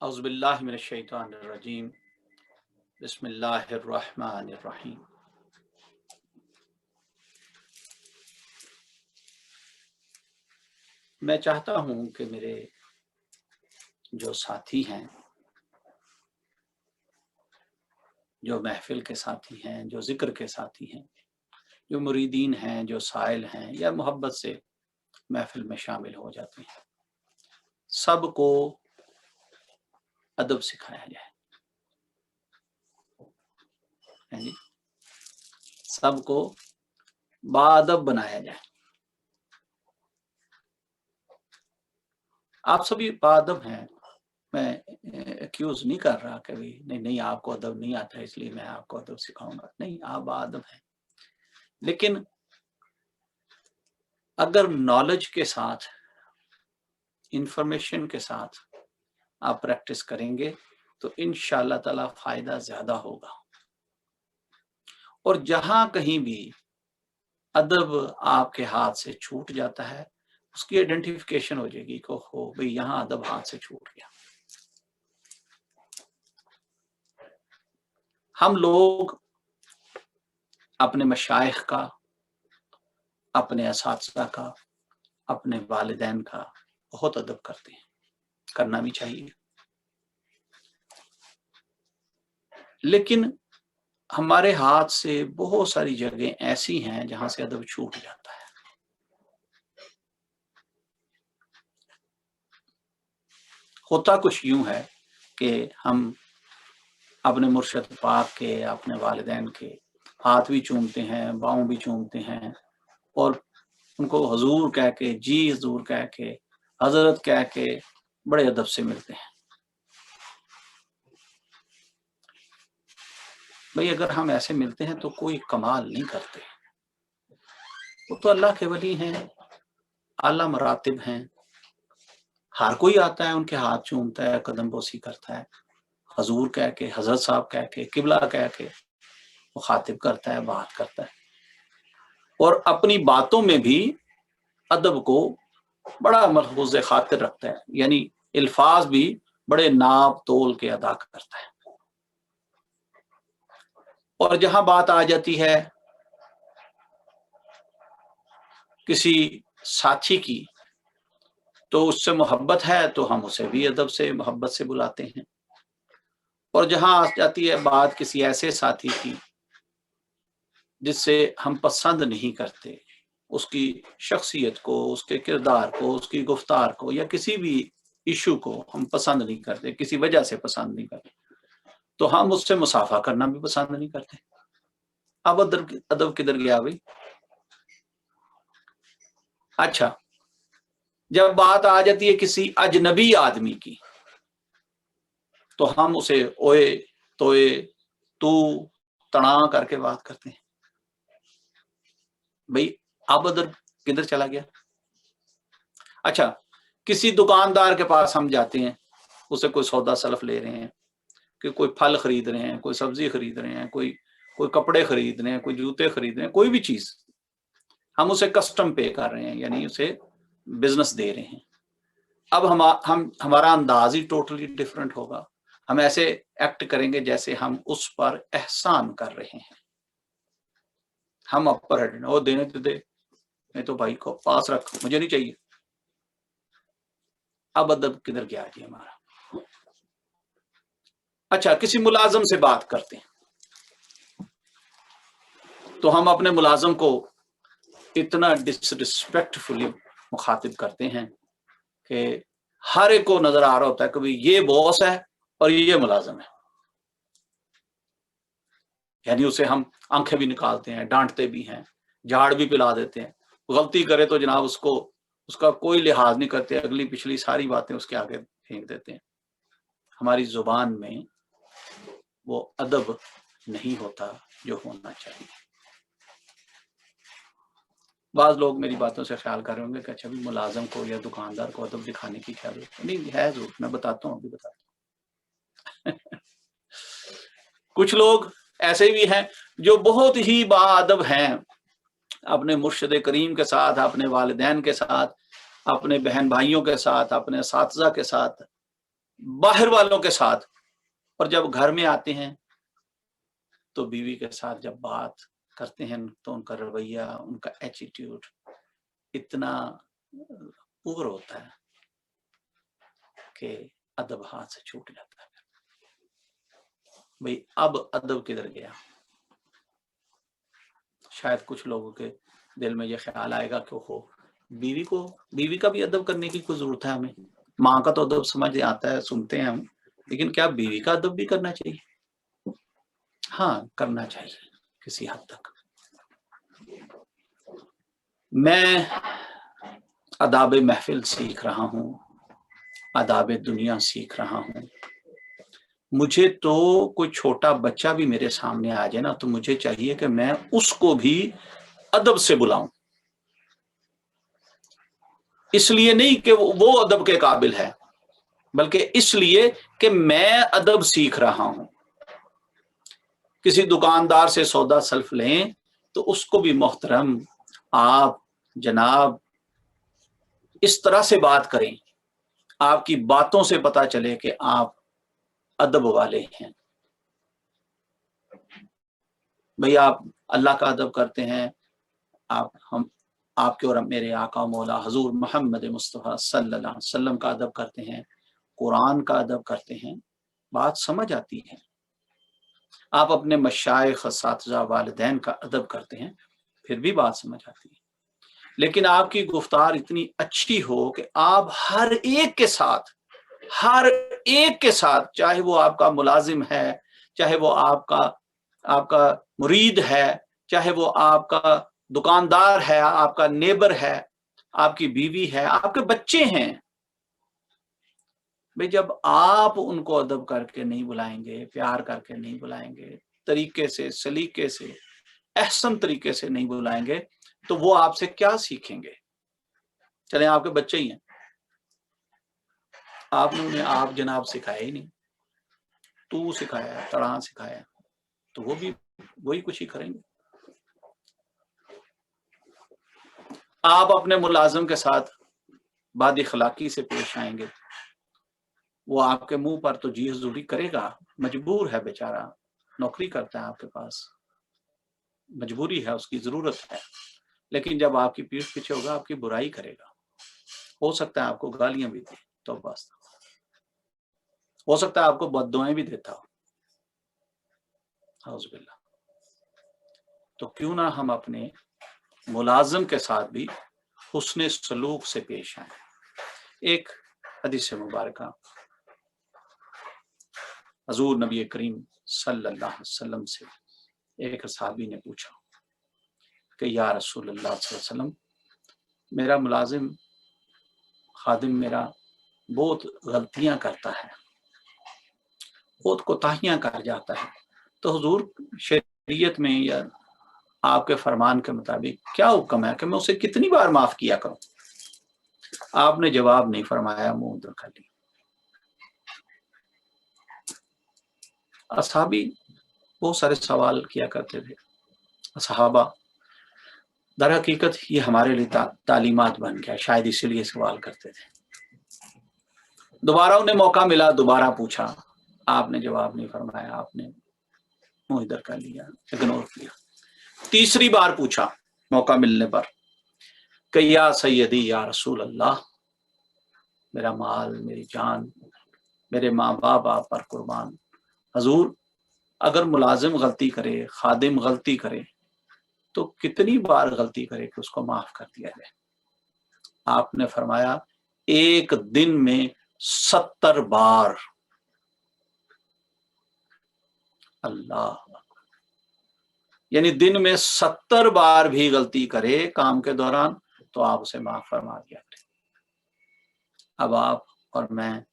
अऊज़ु बिल्लाहि मिनश शैतानिर रजीम बिस्मिल्लाहिर रहमानिर रहीम। मैं चाहता हूँ कि मेरे जो साथी हैं, जो महफिल के साथी हैं, जो ज़िक्र के साथी हैं, जो मुरीदीन हैं, जो साइल हैं या मोहब्बत से महफिल में शामिल हो जाते हैं, सबको अदब सिखाया जाए। है जी, सबको बाअदब बनाया जाए। आप सभी बाअदब हैं, मैं एक्यूज नहीं कर रहा कभी, नहीं आपको अदब नहीं आता इसलिए मैं आपको अदब सिखाऊंगा, नहीं, आप बाअदब हैं। लेकिन अगर नॉलेज के साथ, इंफॉर्मेशन के साथ आप प्रैक्टिस करेंगे तो इंशाअल्लाह ताला फायदा ज्यादा होगा। और जहां कहीं भी अदब आपके हाथ से छूट जाता है, उसकी आइडेंटिफिकेशन हो जाएगी कि हो भाई यहां अदब हाथ से छूट गया। हम लोग अपने मशाइख का, अपने असातिज़ा का, अपने वालिदैन का बहुत अदब करते हैं, करना भी चाहिए। लेकिन हमारे हाथ से बहुत सारी जगह ऐसी हैं जहां से अदब छूट जाता है। होता कुछ यूं है कि हम अपने मुर्शद पाक के, अपने वालिदैन के हाथ भी चूमते हैं, पाँव भी चूमते हैं और उनको हुजूर कह के, जी हुजूर कह के, हजरत कह के बड़े अदब से मिलते हैं। भाई अगर हम ऐसे मिलते हैं तो कोई कमाल नहीं करते, वो तो अल्लाह के वली हैं, आला मरातिब हैं। हर कोई आता है, उनके हाथ चूमता है, कदम बोसी करता है, हजूर कह के, हजरत साहब कह के, किबला कह के वो खातिब करता है, बात करता है। और अपनी बातों में भी अदब को बड़ा मलहूज़ खातिर रखता है, यानी अल्फाज भी बड़े नाप तोल के अदा करता है। और जहां बात आ जाती है किसी साथी की, तो उससे मोहब्बत है तो हम उसे भी अदब से, मोहब्बत से बुलाते हैं। और जहां आ जाती है बात किसी ऐसे साथी की जिससे हम पसंद नहीं करते, उसकी शख्सियत को, उसके किरदार को, उसकी गुफ्तार को या किसी भी इशू को हम पसंद नहीं करते, किसी वजह से पसंद नहीं करते, तो हम उससे मुसाफा करना भी पसंद नहीं करते। अब अदब किधर गया भाई? अच्छा, जब बात आ जाती है किसी अजनबी आदमी की, तो हम उसे ओए तोए तू तना करके बात करते हैं। भाई अब अदब किधर चला गया? अच्छा, किसी दुकानदार के पास हम जाते हैं, उसे कोई सौदा सलफ ले रहे हैं, कि कोई फल खरीद रहे हैं, कोई सब्जी खरीद रहे हैं, कोई कपड़े खरीद रहे हैं, कोई जूते खरीद रहे हैं, कोई भी चीज, हम उसे कस्टम पे कर रहे हैं, यानी उसे बिजनेस दे रहे हैं। अब हम हमारा अंदाज ही टोटली डिफरेंट होगा। हम ऐसे एक्ट करेंगे जैसे हम उस पर एहसान कर रहे हैं। हम अपर हेड, वो देने तो दे, नहीं तो भाई को पास रख, मुझे नहीं चाहिए। अब अदब किधर गया जी हमारा? अच्छा, किसी मुलाजम से बात करते हैं तो हम अपने मुलाजम को इतना डिसरिस्पेक्टफुली मुखातिब करते हैं कि हर एक को नजर आ रहा होता है कि ये बॉस है और ये मुलाजम है, यानी उसे हम आंखें भी निकालते हैं, डांटते भी हैं, झाड़ भी पिला देते हैं। गलती करे तो जनाब उसका कोई लिहाज नहीं करते, अगली पिछली सारी बातें उसके आगे फेंक देते हैं। हमारी जुबान में वो अदब नहीं होता जो होना चाहिए। बाज लोग मेरी बातों से ख्याल कर रहे होंगे कि अच्छा भी मुलाजम को या दुकानदार को अदब दिखाने की क्या जरूरत? नहीं है, जरूर, मैं बताता हूँ, अभी बताता हूँ। कुछ लोग ऐसे भी हैं जो बहुत ही बाअदब हैं अपने मुर्शिद करीम के साथ, अपने वालिदैन के साथ, अपने बहन भाइयों के साथ, अपने असातिज़ा के साथ, बाहर वालों के साथ, और जब घर में आते हैं तो बीवी के साथ जब बात करते हैं तो उनका रवैया, उनका एटीट्यूड इतना पुअर होता है कि अदब हाथ से छूट जाता है। भाई अब अदब किधर गया? शायद कुछ लोगों के दिल में ये ख्याल आएगा कि हो, बीवी का भी अदब करने की कोई जरूरत है हमें? माँ का तो अदब समझ आता है, सुनते हैं हम, लेकिन क्या बीवी का अदब भी करना चाहिए? हाँ, करना चाहिए किसी हद तक। मैं आदाब महफिल सीख रहा हूँ, आदाब दुनिया सीख रहा हूँ। मुझे तो कोई छोटा बच्चा भी मेरे सामने आ जाए ना, तो मुझे चाहिए कि मैं उसको भी अदब से बुलाऊं। इसलिए नहीं कि वो अदब के काबिल है, बल्कि इसलिए कि मैं अदब सीख रहा हूं। किसी दुकानदार से सौदा सल्फ लें तो उसको भी मोहतरम, आप, जनाब, इस तरह से बात करें, आपकी बातों से पता चले कि आप अदब वाले हैं। भाई आप अल्लाह का अदब करते हैं, हम आपके और मेरे आका मौला हजूर मोहम्मद मुस्तफ़ा सल्लल्लाहु अलैहि वसल्लम का अदब करते हैं, कुरान का अदब करते हैं, बात समझ आती है। आप अपने मशाइख, असातिज़ा, वालिदैन का अदब करते हैं, फिर भी बात समझ आती है। लेकिन आपकी गुफ्तार इतनी अच्छी हो कि आप हर एक के साथ, चाहे वो आपका मुलाजिम है, चाहे वो आपका मुरीद है, चाहे वो आपका दुकानदार है, आपका नेबर है, आपकी बीवी है, आपके बच्चे हैं, भाई जब आप उनको अदब करके नहीं बुलाएंगे, प्यार करके नहीं बुलाएंगे, तरीके से, सलीके से, एहसन तरीके से नहीं बुलाएंगे, तो वो आपसे क्या सीखेंगे? चले आपके बच्चे ही हैं, आपने उन्हें आप जनाब सिखाया ही नहीं, तू सिखाया, तड़ा सिखाया, तो वो भी वही कुछ ही करेंगे। आप अपने मुलाजिम के साथ बादिखलाकी से पेश आएंगे, वो आपके मुंह पर तो जी हजूरी करेगा, मजबूर है बेचारा, नौकरी करता है आपके पास, मजबूरी है, उसकी जरूरत है, लेकिन जब आपकी पीठ पीछे होगा आपकी बुराई करेगा, हो सकता है आपको गालियां भी दे, तो बस हो सकता है आपको बद्दुआएं भी देता हो, औज़ुबिल्लाह। तो क्यों ना हम अपने मुलाजिम के साथ भी हुस्ने सलूक से पेश आए। एक हदीस मुबारक, हजूर नबी करीम सल्लल्लाहु अलैहि वसल्लम से एक सहाबी ने पूछा कि या रसूलल्लाह सल्लल्लाहु अलैहि वसल्लम, मेरा मुलाजिम खादिम मेरा बहुत गलतियां करता है, बहुत कोताहियां कर जाता है, तो हुजूर शरीयत में या आपके फरमान के मुताबिक क्या हुक्म है कि मैं उसे कितनी बार माफ किया करूं? आपने जवाब नहीं फरमाया, मुंह उधर कर लिया। असहाबी बहुत सारे सवाल किया करते थे, सहाबा, दर हकीकत ये हमारे लिए तालीमात बन गया, शायद इसीलिए सवाल करते थे। दोबारा उन्हें मौका मिला, दोबारा पूछा, आपने जवाब नहीं फरमाया, आपने मुंह इधर कर लिया, इग्नोर किया। तीसरी बार पूछा मौका मिलने पर कि या सैयदी या रसूल अल्लाह, मेरा माल, मेरी जान, मेरे माँ बाप आप पर कुर्बान, हजूर अगर मुलाजिम गलती करे, खादिम गलती करे, तो कितनी बार गलती करे कि उसको माफ कर दिया जाए? आपने फरमाया एक दिन में 70 बार। अल्लाह, यानी दिन में 70 बार भी गलती करे काम के दौरान तो आप उसे माफ फरमा दिया करें। अब आप और मैं,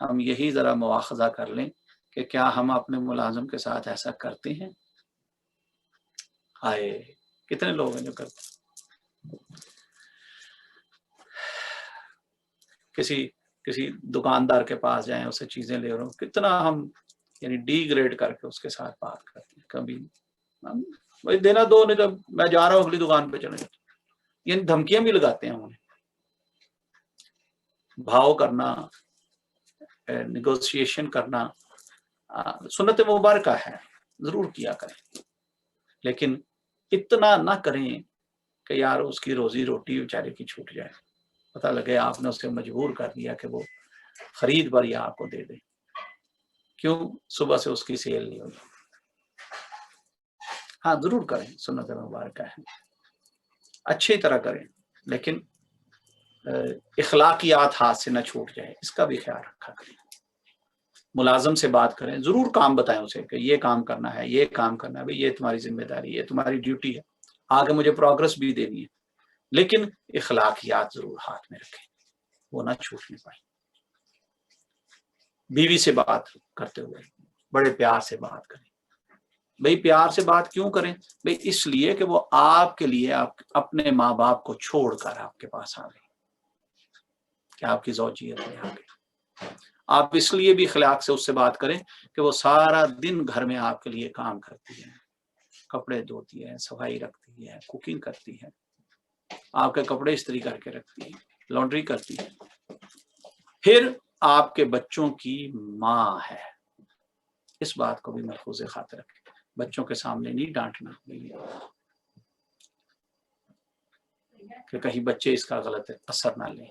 हम यही जरा मुआखजा कर लें कि क्या हम अपने मुलाजिम के साथ ऐसा करते हैं? हाय, कितने लोग हैं जो करते हैं? किसी दुकानदार के पास जाएं, उसे चीजें ले रहे हो, कितना हम यानी डिग्रेड करके उसके साथ बात करते हैं। कभी भाई देना दो, नहीं तो मैं जा रहा हूँ अगली दुकान पे चले जाते, यानी धमकियां भी लगाते हैं उन्हें। भाव करना नेगोशिएशन करना सुन्नत मुबारक है, जरूर किया करें, लेकिन इतना ना करें कि यार उसकी रोजी रोटी बेचारे की छूट जाए, पता लगे आपने उसे मजबूर कर दिया कि वो खरीद पर या आपको दे दे, क्यों सुबह से उसकी सेल नहीं होगी। हाँ जरूर करें, सुन्नत मुबारक है, अच्छी तरह करें, लेकिन इखलाकियात हाथ से न छूट जाए, इसका भी ख्याल रखा करें। मुलाजम से बात करें, जरूर काम बताएं उसे कि ये काम करना है, ये काम करना है, भाई ये तुम्हारी जिम्मेदारी है, तुम्हारी ड्यूटी है, आगे मुझे प्रोग्रेस भी देनी है, लेकिन इखलाकियात जरूर हाथ में रखें, वो ना छूटने पाए। बीवी से बात करते हुए बड़े प्यार से बात करें। भाई प्यार से बात क्यों करें? भाई इसलिए कि वो आपके लिए अपने माँ बाप को छोड़कर आपके पास आ गई, कि आपकी ज़ौजियत में आ गई। आप इसलिए भी इखलाक से उससे बात करें कि वो सारा दिन घर में आपके लिए काम करती है, कपड़े धोती है, सफाई रखती है, कुकिंग करती है, आपके कपड़े इस्त्री करके रखती है, लॉन्ड्री करती है, फिर आपके बच्चों की माँ है। इस बात को भी महफूज खातिर रखें, बच्चों के सामने नहीं डांटना कि कहीं बच्चे इसका गलत असर ना लें,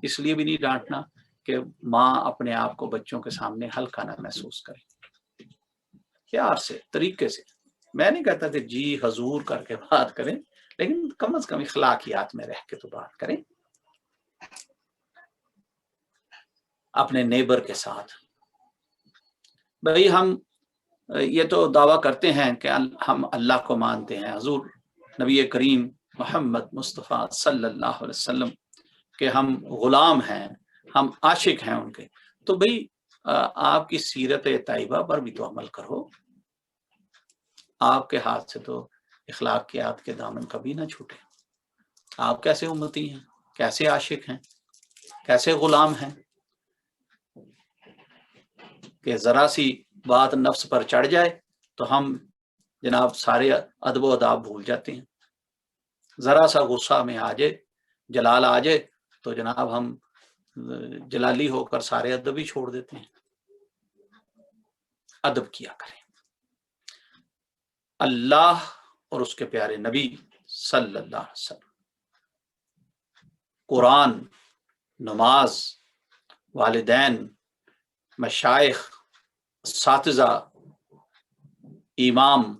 इसलिए भी नहीं डांटना कि माँ अपने आप को बच्चों के सामने हल्का ना महसूस करे। प्यार से, तरीके से, मैं नहीं कहता कि जी हजूर करके बात करें, लेकिन कम से कम इखलाकियात में रह के तो बात करें। अपने नेबर के साथ, भाई हम ये तो दावा करते हैं कि हम अल्लाह को मानते हैं, हजूर नबी करीम मोहम्मद मुस्तफ़ा सल्लल्लाहु अलैहि वसल्लम के हम गुलाम हैं, हम आशिक हैं उनके, तो भाई आपकी सीरत तैयबा पर भी तो अमल करो। आपके हाथ से तो इखलाकियात के दामन कभी ना छूटे। आप कैसे उम्मती हैं, कैसे आशिक हैं, कैसे गुलाम हैं कि जरा सी बात नफ्स पर चढ़ जाए तो हम जनाब सारे अदब अदाब भूल जाते हैं। जरा सा गुस्सा में आ जाए, जलाल आ जाए, तो जनाब हम जलाली होकर सारे अदब ही छोड़ देते हैं। अदब किया करें। अल्लाह और उसके प्यारे नबी सल्लल्लाहु अलैहि वसल्लम, कुरान, नमाज, वालिदैन, मशाइख, सातिज़ा, इमाम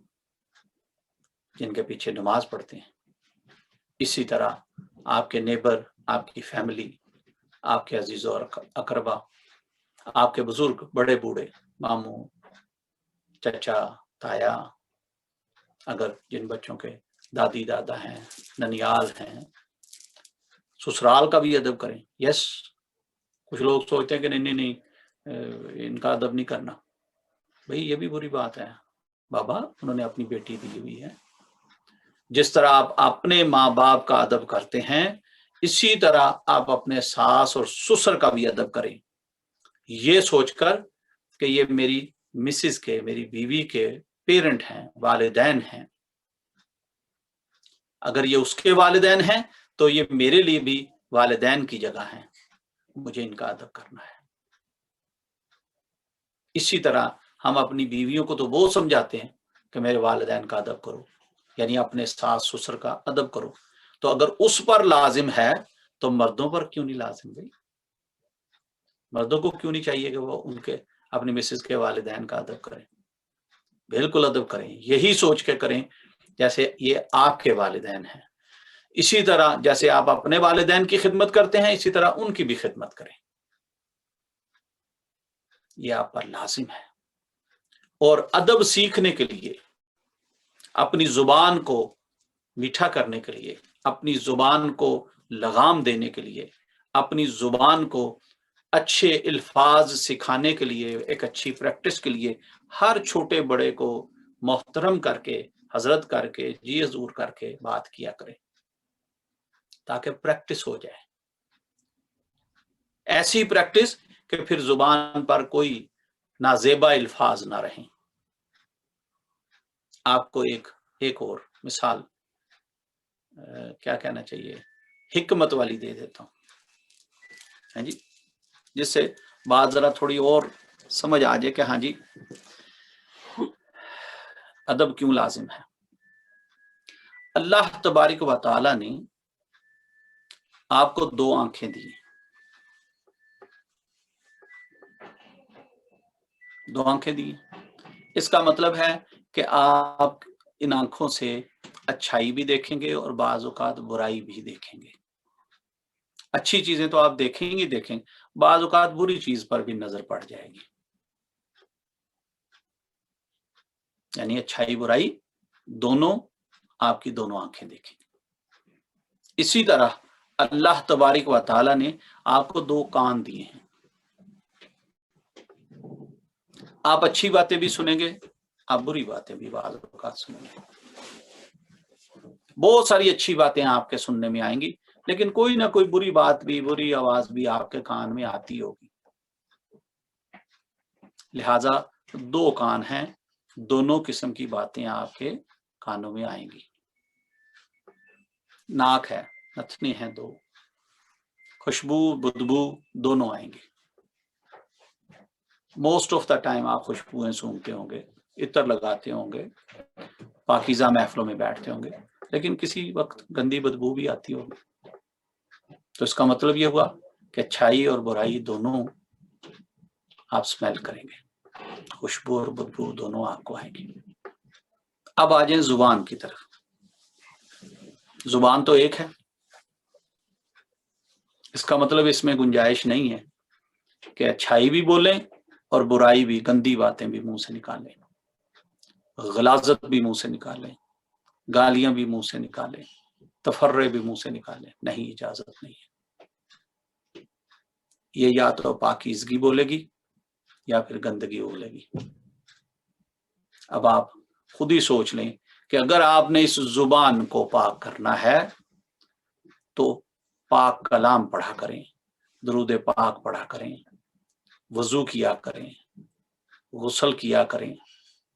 जिनके पीछे नमाज पढ़ते हैं, इसी तरह आपके नेबर, आपकी फैमिली, आपके अजीज और अकरबा, आपके बुजुर्ग, बड़े बूढ़े, मामू, चचा, ताया, अगर जिन बच्चों के दादी दादा हैं, ननियाल हैं, ससुराल का भी अदब करें। यस, कुछ लोग सोचते हैं कि नहीं नहीं नहीं इनका अदब नहीं करना, भाई ये भी बुरी बात है। बाबा उन्होंने अपनी बेटी दी हुई है, जिस तरह आप अपने माँ बाप का अदब करते हैं, इसी तरह आप अपने सास और ससुर का भी अदब करें, ये सोचकर कि ये मेरी मिसिस के, मेरी बीवी के पेरेंट हैं, वालिदैन हैं। अगर ये उसके वालिदैन हैं तो ये मेरे लिए भी वालिदैन की जगह हैं, मुझे इनका अदब करना है। इसी तरह हम अपनी बीवियों को तो वो समझाते हैं कि मेरे वालिदैन का अदब करो, यानी अपने सास ससुर का अदब करो, तो अगर उस पर लाजिम है तो मर्दों पर क्यों नहीं लाजिम? भाई मर्दों को क्यों नहीं चाहिए कि वो उनके अपनी मिसेस के वालिदैन का अदब करें? बिल्कुल अदब करें, यही सोच के करें जैसे ये आपके वालिदैन हैं। इसी तरह जैसे आप अपने वालिदैन की खिदमत करते हैं, इसी तरह उनकी भी खिदमत करें, ये आप पर लाजिम है। और अदब सीखने के लिए, अपनी जुबान को मीठा करने के लिए, अपनी जुबान को लगाम देने के लिए, अपनी जुबान को अच्छे अल्फाज सिखाने के लिए, एक अच्छी प्रैक्टिस के लिए हर छोटे बड़े को मोहतरम करके, हजरत करके, जी हजूर करके बात किया करें, ताकि प्रैक्टिस हो जाए। ऐसी प्रैक्टिस कि फिर जुबान पर कोई नाजेबा अल्फाज ना रहें। आपको एक और मिसाल क्या कहना चाहिए, हिकमत वाली दे देता हूँ, है जी, जिससे बात जरा थोड़ी और समझ आ जाए कि हाँ जी अदब क्यों लाजिम है। अल्लाह तबारिक व तआला ने आपको 2 आंखें दी, 2 आंखें दी। इसका मतलब है कि आप इन आंखों से अच्छाई भी देखेंगे और बाज़ औक़ात बुराई भी देखेंगे। अच्छी चीजें तो आप देखेंगे देखेंगे, बाज़ औक़ात बुरी चीज पर भी नजर पड़ जाएगी, यानी अच्छाई बुराई दोनों आपकी दोनों आंखें देखेंगी। इसी तरह अल्लाह तबारिक व तआला ने आपको 2 कान दिए हैं, आप अच्छी बातें भी सुनेंगे, आप बुरी बातें भी बाज़ औक़ात सुनेंगे। बहुत सारी अच्छी बातें आपके सुनने में आएंगी, लेकिन कोई ना कोई बुरी बात भी, बुरी आवाज भी आपके कान में आती होगी। लिहाजा 2 कान हैं, दोनों किस्म की बातें आपके कानों में आएंगी। नाक है, नथनी है 2, खुशबू बदबू दोनों आएंगी। मोस्ट ऑफ द टाइम आप खुशबुएं सूंघते होंगे, इत्र लगाते होंगे, पाकीज़ा महफिलों में बैठते होंगे, लेकिन किसी वक्त गंदी बदबू भी आती होगी। तो इसका मतलब ये हुआ कि अच्छाई और बुराई दोनों आप स्मेल करेंगे, खुशबू और बदबू दोनों आपको आएगी। अब आ जाए जुबान की तरफ। जुबान तो एक है, इसका मतलब इसमें गुंजाइश नहीं है कि अच्छाई भी बोलें और बुराई भी, गंदी बातें भी मुंह से निकालें, गलाजत भी मुंह से निकालें, गालियां भी मुंह से निकालें, तफर्रे भी मुंह से निकालें, नहीं, इजाजत नहीं है। ये या तो पाकीज़गी बोलेगी या फिर गंदगी बोलेगी। अब आप खुद ही सोच लें कि अगर आपने इस जुबान को पाक करना है तो पाक कलाम पढ़ा करें, दरूद पाक पढ़ा करें, वजू किया करें, गुस्ल किया करें,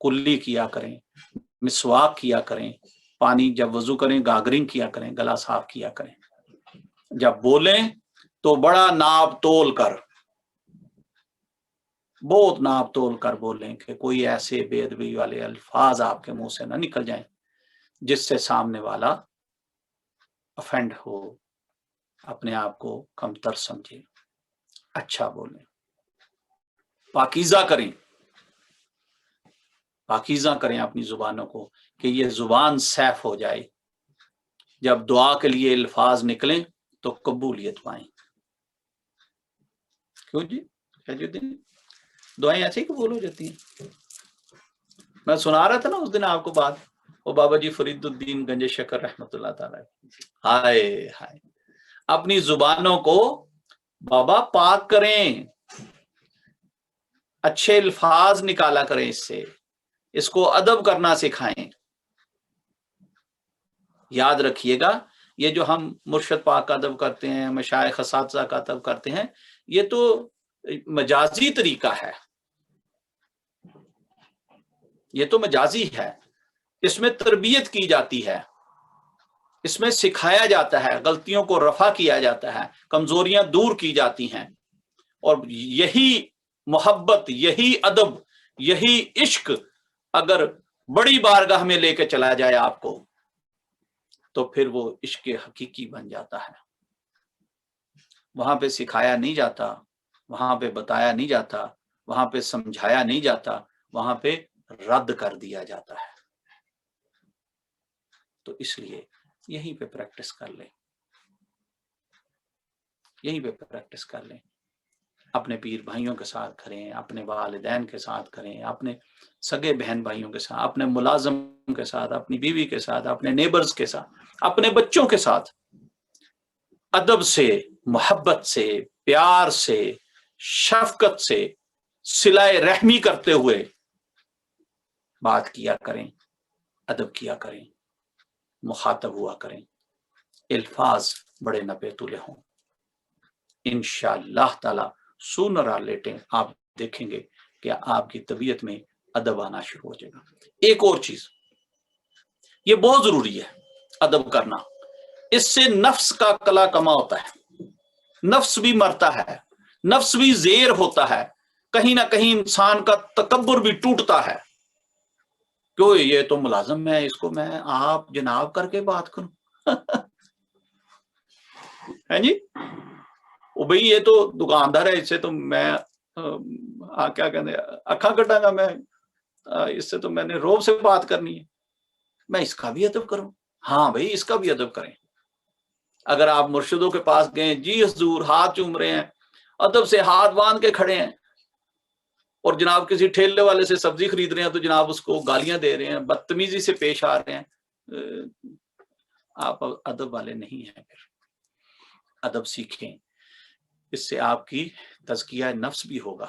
कुल्ली किया करें, मिसवाक किया करें, पानी जब वजू करें गागरिंग किया करें, गला साफ किया करें। जब बोलें तो बड़ा नाप तोल कर, बहुत नाप तोल कर बोलें कि कोई ऐसे बेअदबी वाले अल्फाज आपके मुंह से ना निकल जाएं जिससे सामने वाला अफेंड हो, अपने आप को कमतर समझे। अच्छा बोलें, पाकीज़ा करें, पाकीज़ा करें अपनी जुबानों को कि ये जुबान सैफ हो जाए। जब दुआ के लिए अल्फाज निकलें तो कबूलियत पाएं। क्यों जी, ताजुद्दीन, दुआएं ऐसे ही कबूल हो जाती हैं। मैं सुना रहा था ना उस दिन आपको बात, वो बाबा जी फरीदुद्दीन गंज शकर रहमतुल्लाह ताला, हाय हाय, अपनी जुबानों को बाबा पाक करें, अच्छे अल्फाज निकाला करें, इससे इसको अदब करना सिखाएं। याद रखिएगा, ये जो हम मुर्शद पाक का अदब करते हैं, मशाइख असातिज़ा का अदब करते हैं, ये तो मजाजी तरीका है, ये तो मजाजी है। इसमें तरबियत की जाती है, इसमें सिखाया जाता है, गलतियों को रफा किया जाता है, कमजोरियां दूर की जाती हैं। और यही मोहब्बत, यही अदब, यही इश्क अगर बड़ी बारगाह में लेके चला जाए आपको, तो फिर वो इश्क हकीकी बन जाता है। वहां पे सिखाया नहीं जाता, वहां पे बताया नहीं जाता, वहां पे समझाया नहीं जाता, वहां पे रद्द कर दिया जाता है। तो इसलिए यहीं पे प्रैक्टिस कर लें, यहीं पे प्रैक्टिस कर लें। अपने पीर भाइयों के साथ करें, अपने वालिदैन के साथ करें, अपने सगे बहन भाइयों के साथ, अपने मुलाजम के साथ, अपनी बीवी के साथ, अपने नेबर्स के साथ, अपने बच्चों के साथ अदब से, मोहब्बत से, प्यार से, शफकत से, सिलाए रहमी करते हुए बात किया करें, अदब किया करें, मुखातब हुआ करें, अल्फाज बड़े नपेतुले हों। इंशाअल्लाह ताला सूनर और लेटें आप देखेंगे कि आपकी तबीयत में अदब आना शुरू हो जाएगा। एक और चीज, ये बहुत जरूरी है अदब करना, इससे नफ्स का कला कमा होता है, नफ्स भी मरता है। نفس بھی زیر ہوتا ہے، کہیں نہ کہیں انسان کا تکبر بھی ٹوٹتا ہے، کیوں یہ تو ملازم ہے، اس کو میں آپ جناب کر کے بات کروں ہے جی، وہ بھئی یہ تو دکاندار ہے، اس سے تو میں کیا کہتے ہیں اکھا کٹا گا، میں اس سے تو میں نے روب سے بات کرنی ہے، میں اس کا بھی ادب کروں؟ ہاں بھائی اس کا بھی ادب کریں۔ اگر آپ مرشدوں کے پاس گئے، جی حضور ہاتھ چوم رہے ہیں، ادب سے ہاتھ باندھ کے کھڑے ہیں، اور جناب کسی ٹھیلے والے سے سبزی خرید رہے ہیں تو جناب اس کو گالیاں دے رہے ہیں، بدتمیزی سے پیش آ رہے ہیں، آپ ادب والے نہیں ہیں۔ پھر ادب سیکھیں، اس سے آپ کی تزکیہ نفس بھی ہوگا،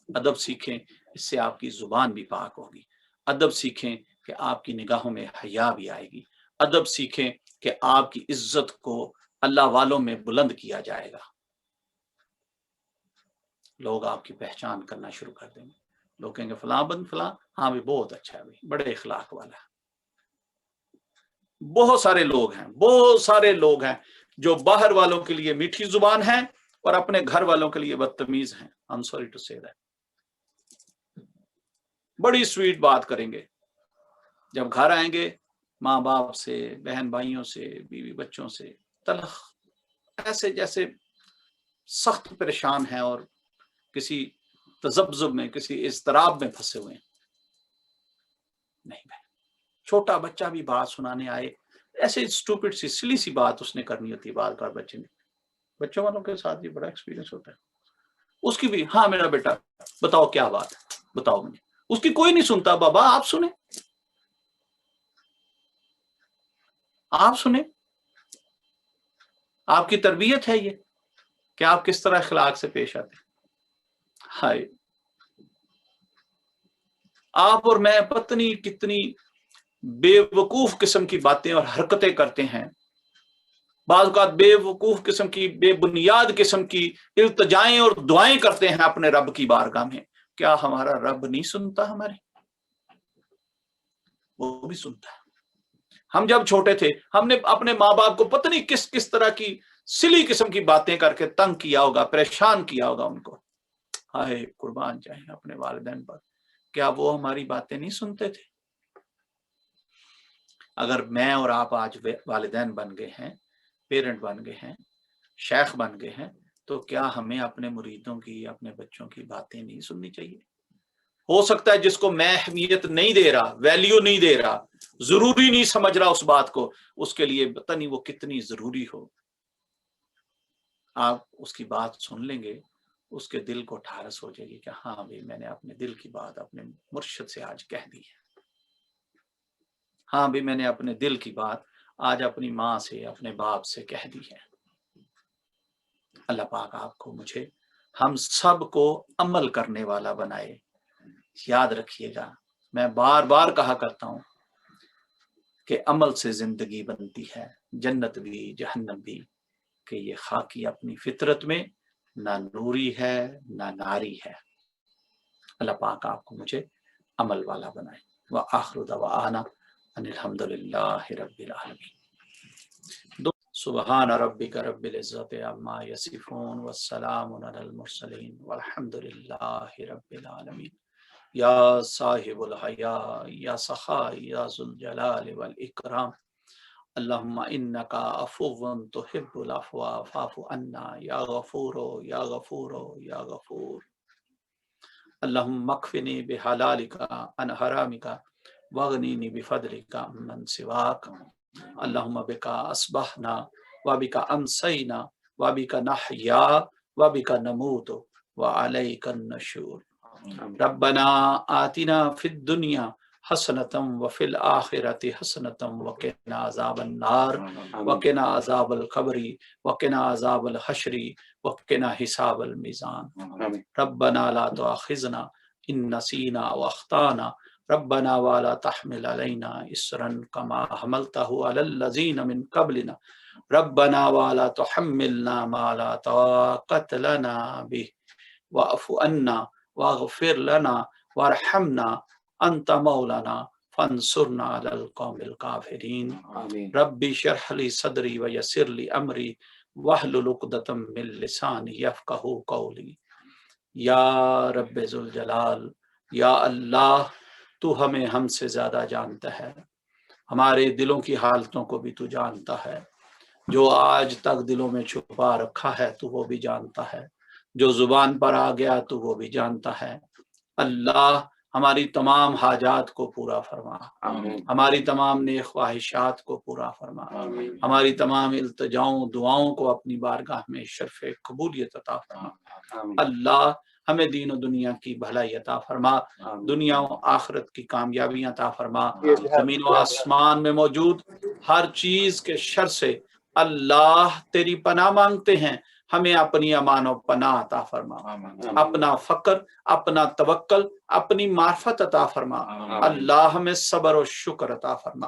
ادب سیکھیں اس سے آپ کی زبان بھی پاک ہوگی، ادب سیکھیں کہ آپ کی نگاہوں میں حیا بھی آئے گی، ادب سیکھیں کہ آپ کی عزت کو اللہ والوں میں بلند کیا جائے گا، لوگ آپ کی پہچان کرنا شروع کر دیں گے، لوگ کہیں گے فلاں بن فلاں، ہاں بھی بہت اچھا ہے، بھی بڑے اخلاق والا ہے۔ بہت سارے لوگ ہیں جو باہر والوں کے لیے میٹھی زبان ہیں اور اپنے گھر والوں کے لیے بدتمیز ہیں۔ I'm sorry to say that۔ بڑی سویٹ بات کریں گے، جب گھر آئیں گے ماں باپ سے، بہن بھائیوں سے، بیوی بچوں سے تلخ، ایسے جیسے سخت پریشان ہیں اور کسی تذبذب میں، کسی اضطراب میں پھنسے ہوئے ہیں۔ نہیں بھائی، چھوٹا بچہ بھی بات سنانے آئے، ایسے اسٹوپڈ سی سلی سی بات اس نے کرنی ہوتی ہے، بات کر بچے نے، بچوں والوں کے ساتھ بھی بڑا ایکسپیرینس ہوتا ہے، اس کی بھی ہاں میرا بیٹا بتاؤ کیا بات ہے، بتاؤ مجھے، اس کی کوئی نہیں سنتا، بابا آپ سنیں، آپ سنیں، آپ کی تربیت ہے یہ کہ آپ کس طرح اخلاق سے پیش آتے ہیں۔ ہائے، آپ اور میں پتنی کتنی بے وقوف قسم کی باتیں اور حرکتیں کرتے ہیں، بعض اوقات بے وقوف قسم کی، بے بنیاد قسم کی التجائیں اور دعائیں کرتے ہیں اپنے رب کی بارگاہ میں۔ کیا ہمارا رب نہیں سنتا ہمارے؟ وہ بھی سنتا ہے۔ ہم جب چھوٹے تھے ہم نے اپنے ماں باپ کو پتہ نہیں کس کس طرح کی سلی قسم کی باتیں کر کے تنگ کیا ہوگا، پریشان کیا ہوگا ان کو۔ ہائے قربان جائیں اپنے والدین پر، کیا وہ ہماری باتیں نہیں سنتے تھے؟ اگر میں اور آپ آج والدین بن گئے ہیں، پیرنٹ بن گئے ہیں، شیخ بن گئے ہیں، تو کیا ہمیں اپنے مریدوں کی، اپنے بچوں کی باتیں نہیں سننی چاہیے؟ ہو سکتا ہے جس کو میں اہمیت نہیں دے رہا، ویلیو نہیں دے رہا، ضروری نہیں سمجھ رہا اس بات کو، اس کے لیے پتہ نہیں وہ کتنی ضروری ہو۔ آپ اس کی بات سن لیں گے، اس کے دل کو ٹھارس ہو جائے گی کہ ہاں بھائی میں نے اپنے دل کی بات اپنے مرشد سے آج کہہ دی ہے، ہاں بھی میں نے اپنے دل کی بات آج اپنی ماں سے، اپنے باپ سے کہہ دی ہے۔ اللہ پاک آپ کو، مجھے، ہم سب کو عمل کرنے والا بنائے۔ یاد رکھیے گا، میں بار بار کہا کرتا ہوں کہ عمل سے زندگی بنتی ہے، جنت بھی جہنم بھی، کہ یہ خاکی اپنی فطرت میں نہ نوری ہے نہ ناری ہے۔ اللہ پاک آپ کو مجھے عمل والا بنائے۔ وآخر دعوانا ان الحمد للہ رب العالمین۔ سبحان ربک رب العزت عما یصفون والسلام علی المرسلین والحمد للہ رب العالمین۔ یا صاحب الحیا یا سخا یا ذو الجلال والاکرام، اللہم انکا عفو تحب العفو فاعف عنا یا غفور یا غفور یا غفور۔ اللہم اکفنی بحلالک عن حرامک واغنینی بفضلک عمن سواک۔ اللہم بکا اصبحنا وبکا امسینا وبکا نحیا وبکا نموت وعلیک النشور۔ ربنا آتنا فی الدنیا حسنة وفی الآخرة حسنة وقنا عذاب النار وقنا عذاب القبر وقنا عذاب الحشر وقنا حساب المیزان۔ ربنا لا تؤاخذنا ان نسینا واخطانا ربنا ولا تحمل علينا إصرا كما حملته على الذين من قبلنا ربنا ولا تحملنا ما لا طاقة لنا به واعف عنا واغفر لنا وارحمنا أنت مولانا فانصرنا على القوم الكافرين۔ ربي اشرح لي صدري ويسر لي أمري वहलुल उक़दतम मिन लिसानी यफ़क़हू क़ौली। या रब्ब ज़ुल जलाल, या अल्लाह, तू हमें हमसे ज्यादा जानता है, हमारे दिलों की हालतों को भी तू जानता है, जो आज तक दिलों में छुपा रखा है तू वो भी जानता है, जो जुबान पर आ गया तू वो भी जानता है। अल्लाह, हमारी तमाम हाजात को पूरा फरमा, हमारी तमाम नेक ख्वाहिशात को पूरा फरमा, हमारी तमाम इल्तिजाओं दुआओं को अपनी बारगाह में शर्फ़ कबूलियत अता फरमा। अल्लाह, हमें दीन और दुनिया की भलाई अता फरमा, दुनिया और आखिरत की कामयाबियां अता फरमा। जमीन और आसमान में मौजूद हर चीज के शर से अल्लाह तेरी पनाह मांगते हैं, हमें अपनी अमान और पनाह अता फरमा, अपना फक्र, अपना तवक्कल, अपनी मार्फत अता फरमा। अल्लाह, हमें सब्र और शुक्र अता फरमा।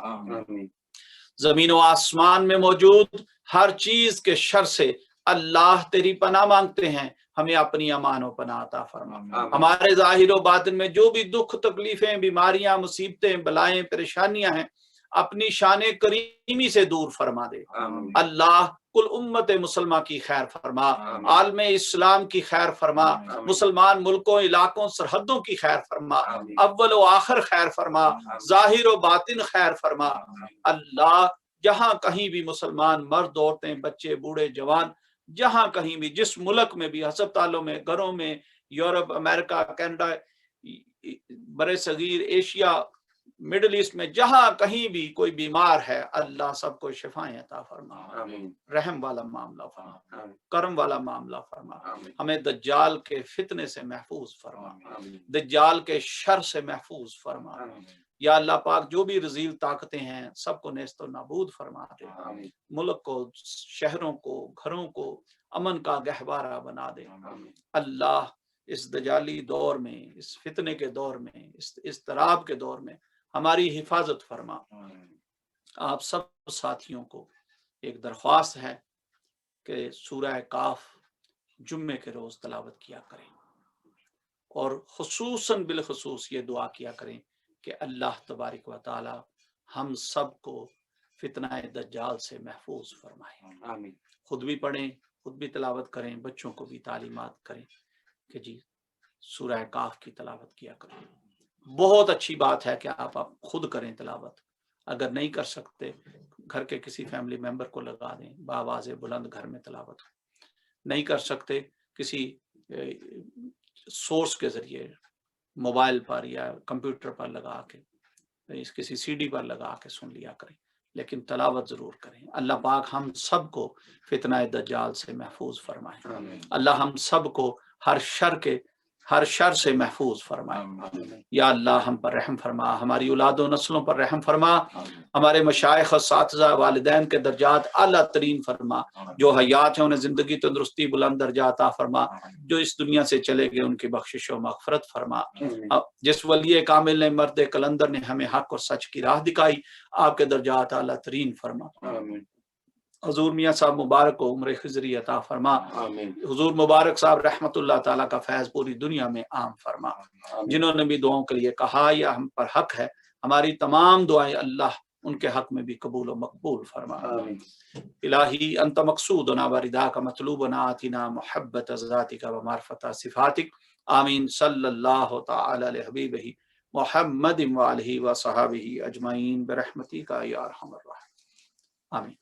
जमीन और आसमान में मौजूद हर चीज के शर से अल्लाह तेरी पनाह मांगते हैं, हमें अपनी अमान और पनाह अता फरमा। हमारे जाहिर और बातिन में जो भी दुख तकलीफें, बीमारियां, मुसीबतें, बलाएं, परेशानियां हैं, अपनी शाने करीमी से दूर फरमा दे। अल्लाह, कुल उम्मत मुसलमान की खैर फरमा, आलम इस्लाम की खैर फरमा, मुसलमान मुल्कों, इलाकों, सरहदों की खैर फरमा, अव्वल व आखिर खैर फरमा, जाहिर व बातिन खैर फरमा। अल्लाह, जहां कहीं भी मुसलमान मर्द, औरतें, बच्चे, बूढ़े, जवान, जहां कहीं भी, जिस मुल्क में भी, अस्पतालों में, घरों में, यूरोप, अमेरिका, कनाडा, बड़े सगीर, एशिया, मिडिल ईस्ट में, जहां कहीं भी कोई बीमार है, अल्लाह सबको शिफाएं अता फरमा, रहम वाला मामला फरमा, करम वाला मामला फरमा। हमें दज्जाल के फितने से महफूज फरमा, दज्जाल के शर से महफूज फरमा। या अल्लाह पाक, जो भी रजील ताकतें हैं सबको नेस्त नाबूद फरमा दे, मुल्क को, शहरों को, घरों को अमन का गहवारा बना दे। अल्लाह, इस दजाली दौर में, इस फितने के दौर में, इस इस्तराब के दौर में हमारी हिफाजत फरमा। आप सब साथियों को एक दरख्वास्त है कि सूरह काफ जुम्मे के रोज तलावत किया करें, और खुसूसन बिलखुसूस ये दुआ किया करें कि अल्लाह तबारिक व तआला हम सब को फितना दज्जाल से महफूज फरमाए। खुद भी पढ़ें, खुद भी तलावत करें, बच्चों को भी तालीमात करें कि जी सूरह काफ की तलावत किया करें। बहुत अच्छी बात है कि आप खुद करें तलावत, अगर नहीं कर सकते घर के किसी फैमिली मेंबर को लगा दें, बावाज़े बुलंद घर में तलावत। नहीं कर सकते किसी सोर्स के जरिए मोबाइल पर या कंप्यूटर पर लगा के, किसी सीडी पर लगा के सुन लिया करें, लेकिन तलावत जरूर करें। अल्लाह पाक हम सब को फितना दज्जाल से महफूज फरमाए। अल्लाह हम सब को हर शर से महफूज फरमाए। या अल्लाह, हम पर रहम फरमा, हमारी औलाद व नस्लों पर रहम फरमा, हमारे मशाइख, असातिज़ा, वालिदैन के दर्जात आला तरीन फरमा, जो हयात हैं उन्हें जिंदगी, तंदुरुस्ती, बुलंद दर्जा अता फरमा, जो इस दुनिया से चले गए उनकी बख्शिश व मग़फ़िरत फरमा। जिस वली कामिल ने, मर्द कलंदर ने हमें हक और सच की राह दिखाई, आपके दर्जात आला तरीन फरमा। हुजूर मियाँ साहब मुबारक को उम्र खिजरी अता फरमा। हुजूर मुबारक साहब रहमतुल्लाह ताला का फैज़ पूरी दुनिया में आम फरमा। जिन्होंने भी दुआओं के लिए कहा या हम पर हक है, हमारी तमाम दुआएं अल्लाह उनके हक में भी कबूल और मकबूल फरमा। इलाही अंत मक़सूदुना व रिदाका मतलूबुना आतिना मुहब्बत ज़ातिका व मारफ़त सिफ़ातिक। आमीन। सल्लल्लाहु तआला अला हबीबिही मुहम्मद व आलिहि व सहाबिही अजमाइन बिरहमतिका या अरहमर राहिमीन। आमीन।